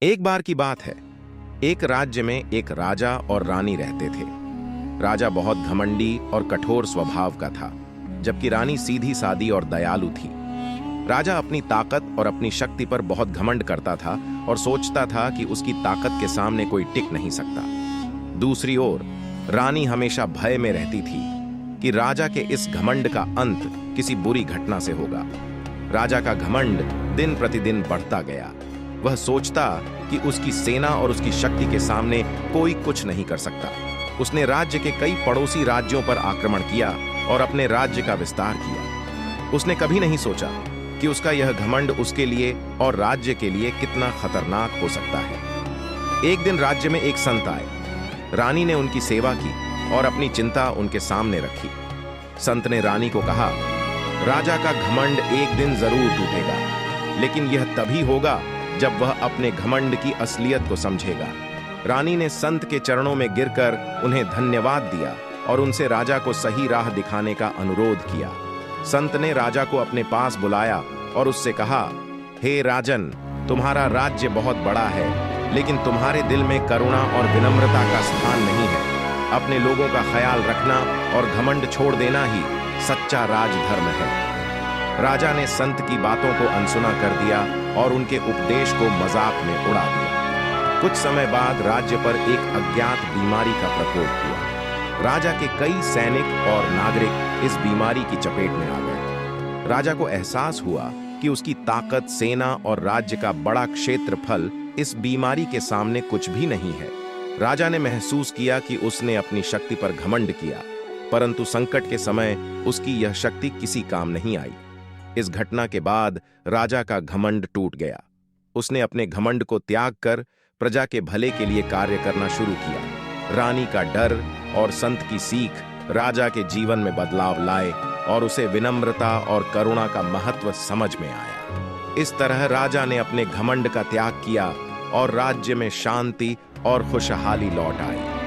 एक बार की बात है। एक राज्य में एक राजा और रानी रहते थे। राजा बहुत घमंडी और कठोर स्वभाव का था, जबकि रानी सीधी सादी और दयालु थी। राजा अपनी ताकत और अपनी शक्ति पर बहुत घमंड करता था और सोचता था कि उसकी ताकत के सामने कोई टिक नहीं सकता। दूसरी ओर रानी हमेशा भय में रहती थी कि राजा के इस घमंड का अंत किसी बुरी घटना से होगा। राजा का घमंड दिन प्रतिदिन बढ़ता गया। वह सोचता कि उसकी सेना और उसकी शक्ति के सामने कोई कुछ नहीं कर सकता। उसने राज्य के कई पड़ोसी राज्यों पर आक्रमण किया और अपने राज्य का विस्तार किया। उसने कभी नहीं सोचा कि उसका यह घमंड उसके लिए और राज्य के लिए कितना खतरनाक हो सकता है। एक दिन राज्य में एक संत आए। रानी ने उनकी सेवा की और अपनी चिंता उनके सामने रखी। संत ने रानी को कहा, राजा का घमंड एक दिन जरूर टूटेगा, लेकिन यह तभी होगा जब वह अपने घमंड की असलियत को समझेगा। रानी ने संत के चरणों में गिरकर उन्हें धन्यवाद दिया और उनसे राजा को सही राह दिखाने का अनुरोध किया। संत ने राजा को अपने पास बुलाया और उससे कहा, हे राजन, तुम्हारा राज्य बहुत बड़ा है, लेकिन तुम्हारे दिल में करुणा और विनम्रता का स्थान नहीं है। अपने लोगों का ख्याल रखना और घमंड छोड़ देना ही सच्चा राजधर्म है। राजा ने संत की बातों को अनसुना कर दिया और उनके उपदेश को मजाक में उड़ा दिया। कुछ समय बाद राज्य पर एक अज्ञात बीमारी का प्रकोप हुआ। राजा के कई सैनिक और नागरिक इस बीमारी की चपेट में आ गए। राजा को एहसास हुआ कि उसकी ताकत, सेना और राज्य का बड़ा क्षेत्रफल इस बीमारी के सामने कुछ भी नहीं है। राजा ने महसूस किया कि उसने अपनी शक्ति पर घमंड किया, परंतु संकट के समय उसकी यह शक्ति किसी काम नहीं आई। इस घटना के बाद राजा का घमंड टूट गया। उसने अपने घमंड को त्याग कर प्रजा के भले के लिए कार्य करना शुरू किया। रानी का डर और संत की सीख राजा के जीवन में बदलाव लाए और उसे विनम्रता और करुणा का महत्व समझ में आया। इस तरह राजा ने अपने घमंड का त्याग किया और राज्य में शांति और खुशहाली लौट आई।